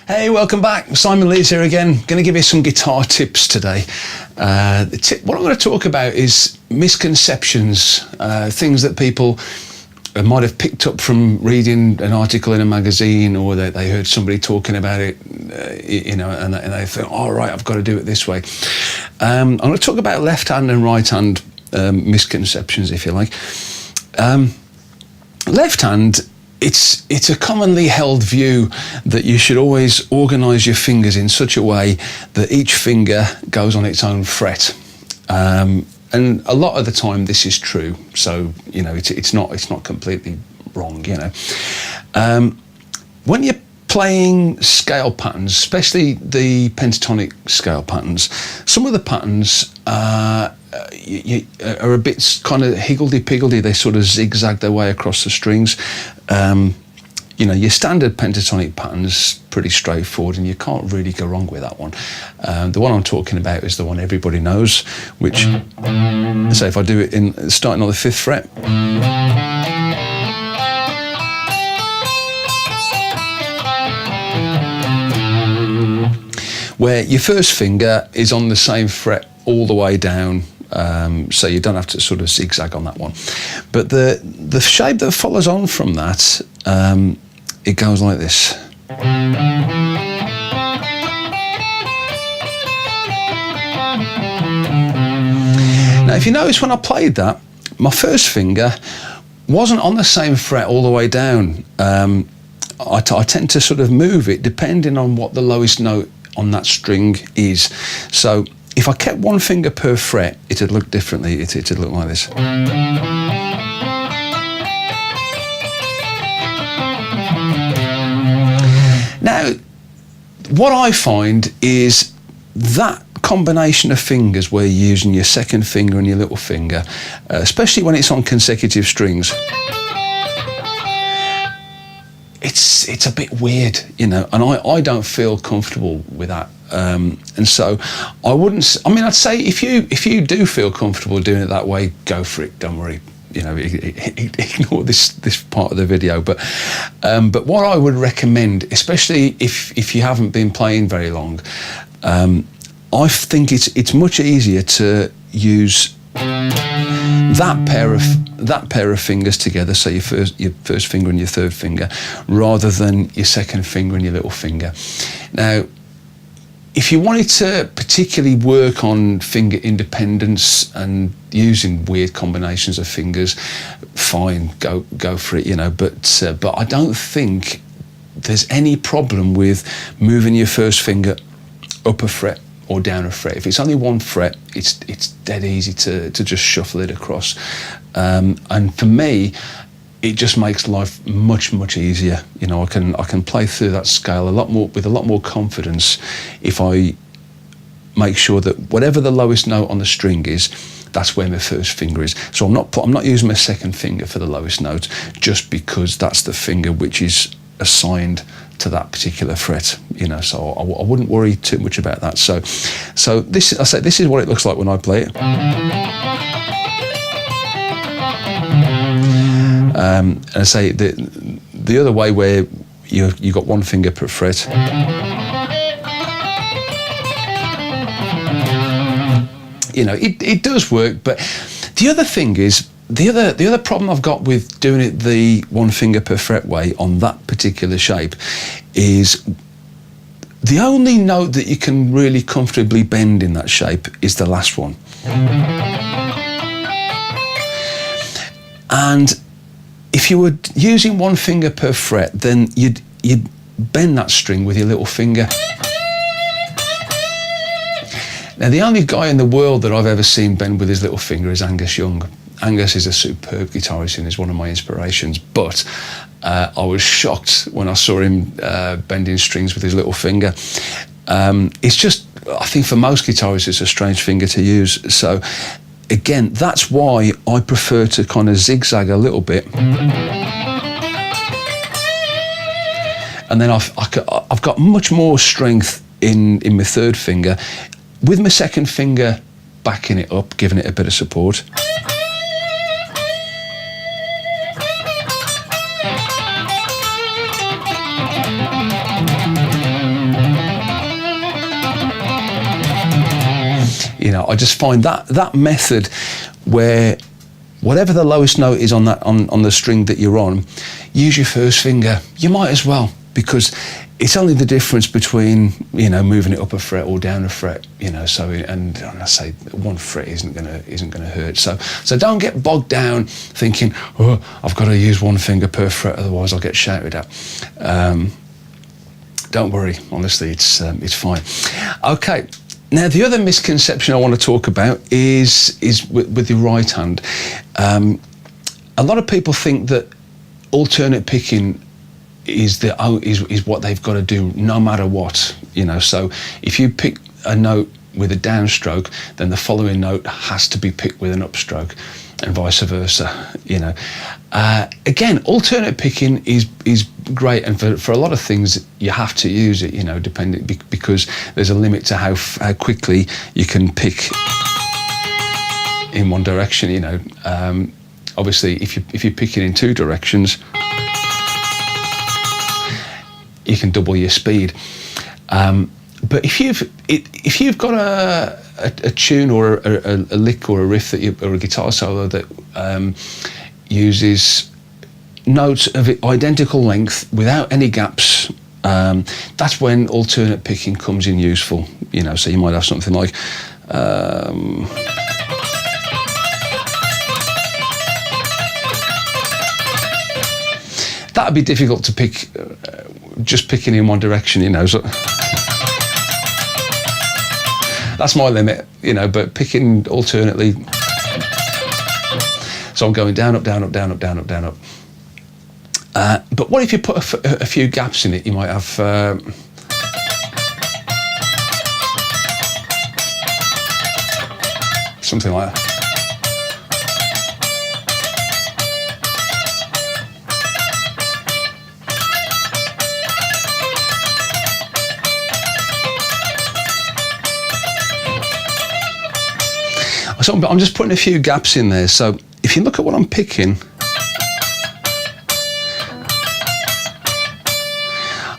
Hey, welcome back. Simon Lees here again. Going to give you some guitar tips today. What I'm going to talk about is misconceptions, things that people might have picked up from reading an article in a magazine, or they heard somebody talking about it, and they thought, all right, I've got to do it this way. I'm going to talk about left hand and right hand misconceptions, if you like. Left hand, it's a commonly held view that you should always organise your fingers in such a way that each finger goes on its own fret. And a lot of the time this is true, so it's not completely wrong. When you're playing scale patterns, especially the pentatonic scale patterns, some of the patterns are a bit kind of higgledy-piggledy. They sort of zigzag their way across the strings. Your standard pentatonic pattern's pretty straightforward, and you can't really go wrong with that one. The one I'm talking about is the one everybody knows, which, so if I do it starting on the 5th fret, where your first finger is on the same fret all the way down, so you don't have to sort of zigzag on that one. But the shape that follows on from that, it goes like this. Now, if you notice when I played that, my first finger wasn't on the same fret all the way down. I tend to sort of move it depending on what the lowest note on that string is. So if I kept one finger per fret, it'd look differently. It'd look like this. Now, what I find is that combination of fingers where you're using your second finger and your little finger, especially when it's on consecutive strings, it's a bit weird, and I don't feel comfortable with that. And so I'd say if you do feel comfortable doing it that way, go for it. Don't worry. Ignore this part of the video. But what I would recommend, especially if you haven't been playing very long, I think it's much easier to use that pair of fingers together, so your first finger and your third finger, rather than your second finger and your little finger. Now, if you wanted to particularly work on finger independence and using weird combinations of fingers, fine, go for it, But I don't think there's any problem with moving your first finger up a fret or down a fret. If it's only one fret, it's dead easy to just shuffle it across. And for me, it just makes life much easier. I can play through that scale with a lot more confidence if I make sure that whatever the lowest note on the string is, that's where my first finger is. So I'm not using my second finger for the lowest note, just because that's the finger which is assigned to that particular fret. So I wouldn't worry too much about that. So this is what it looks like when I play it. And I say the other way, where you got one finger per fret, it does work. But the other thing is, the other problem I've got with doing it the one finger per fret way on that particular shape is the only note that you can really comfortably bend in that shape is the last one. And if you were using one finger per fret, then you'd bend that string with your little finger. Now, the only guy in the world that I've ever seen bend with his little finger is Angus Young. Angus is a superb guitarist and is one of my inspirations, but I was shocked when I saw him bending strings with his little finger. It's just, I think for most guitarists, it's a strange finger to use. So again, that's why I prefer to kind of zigzag a little bit. And then I've got much more strength in my third finger, with my second finger backing it up, giving it a bit of support. I just find that method where whatever the lowest note is on that on the string that you're on, use your first finger. You might as well, because it's only the difference between moving it up a fret or down a fret. So and I say one fret isn't gonna hurt. So don't get bogged down thinking, oh, I've got to use one finger per fret, otherwise I'll get shouted at. Don't worry, honestly, it's fine. Okay. Now, the other misconception I want to talk about is with your right hand. A lot of people think that alternate picking is what they've got to do no matter what. So if you pick a note with a downstroke, then the following note has to be picked with an upstroke, and vice versa. Again, alternate picking is great, and for a lot of things you have to use it. Because there's a limit to how quickly you can pick in one direction. Obviously, if you're picking in two directions, you can double your speed. But if you've got a tune or a lick or a riff or a guitar solo that uses notes of identical length without any gaps, that's when alternate picking comes in useful. So you might have something like that'd be difficult to pick, just picking in one direction. So that's my limit, but picking alternately. So I'm going down, up, down, up, down, up, down, up, down, up. But what if you put a few gaps in it? You might have something like that. So I'm just putting a few gaps in there. So if you look at what I'm picking,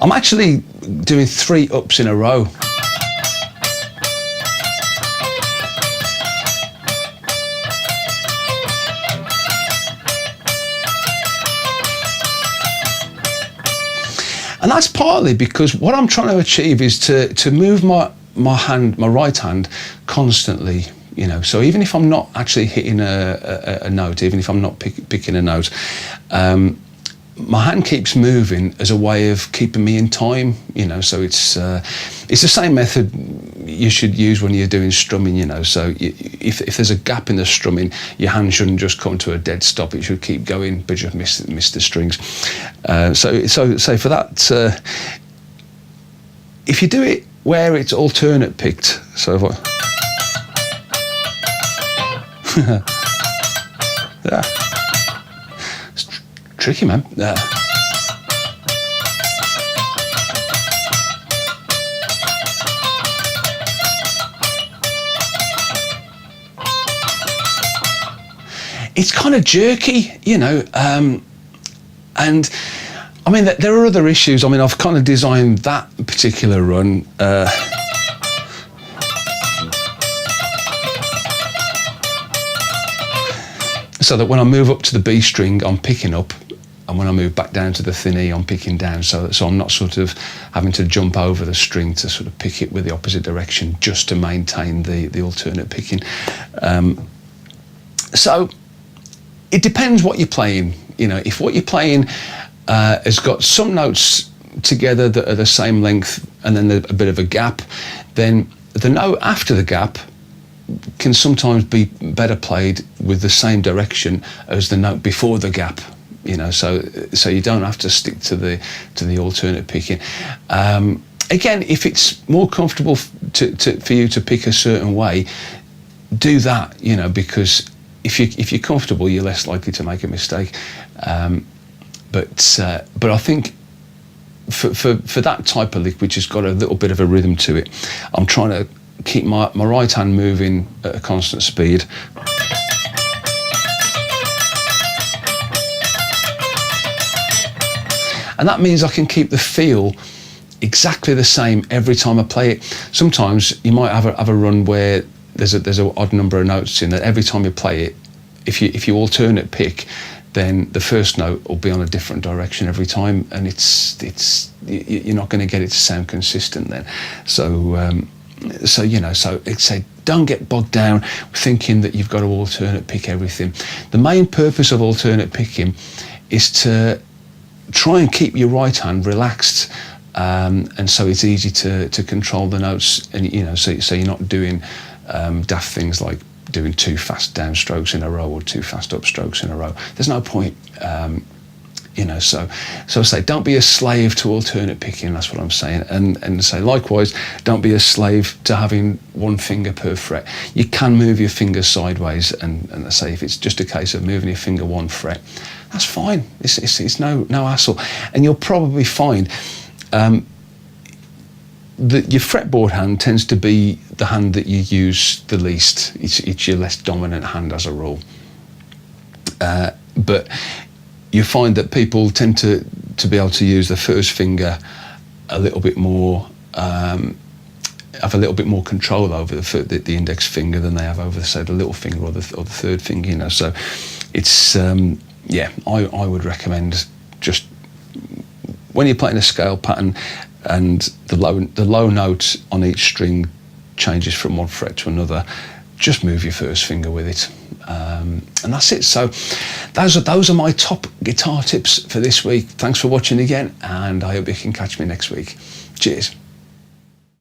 I'm actually doing 3 ups in a row. And that's partly because what I'm trying to achieve is to move my right hand constantly. So even if I'm not actually hitting a note, even if I'm not picking a note, my hand keeps moving as a way of keeping me in time. So it's the same method you should use when you're doing strumming. So if there's a gap in the strumming, your hand shouldn't just come to a dead stop. It should keep going, but just miss the strings. So for that, if you do it where it's alternate picked, so if I yeah. It's tricky, man. Yeah. It's kind of jerky, and I mean there are other issues. I mean, I've kind of designed that particular run so that when I move up to the B string, I'm picking up, and when I move back down to the thin E, I'm picking down. So I'm not sort of having to jump over the string to sort of pick it with the opposite direction just to maintain the alternate picking. So it depends what you're playing. If what you're playing has got some notes together that are the same length and then a bit of a gap, then the note after the gap can sometimes be better played with the same direction as the note before the gap. So you don't have to stick to the alternate picking. Again, if it's more comfortable for you to pick a certain way, do that. Because if you're comfortable, you're less likely to make a mistake. But I think for that type of lick, which has got a little bit of a rhythm to it, I'm trying to keep my right hand moving at a constant speed. And that means I can keep the feel exactly the same every time I play it. Sometimes you might have a run where there's a odd number of notes in that. Every time you play it, if you alternate pick, then the first note will be on a different direction every time, and you're not going to get it to sound consistent then. So it's don't get bogged down thinking that you've got to alternate pick everything. The main purpose of alternate picking is to try and keep your right hand relaxed, and so it's easy to control the notes, and so you're not doing daft things like doing too fast down strokes in a row or too fast up strokes in a row. There's no point. So I say, don't be a slave to alternate picking. That's what I'm saying. And say, likewise, don't be a slave to having one finger per fret. You can move your fingers sideways, and I say, if it's just a case of moving your finger one fret, that's fine. It's no hassle. And you'll probably find that your fretboard hand tends to be the hand that you use the least. It's your less dominant hand as a rule. But you find that people tend to be able to use the first finger a little bit more, have a little bit more control over the index finger than they have over, say, the little finger or the third finger. So it's I would recommend, just when you're playing a scale pattern and the low note on each string changes from one fret to another, just move your first finger with it, and that's it. So those are my top guitar tips for this week. Thanks for watching again, and I hope you can catch me next week. Cheers.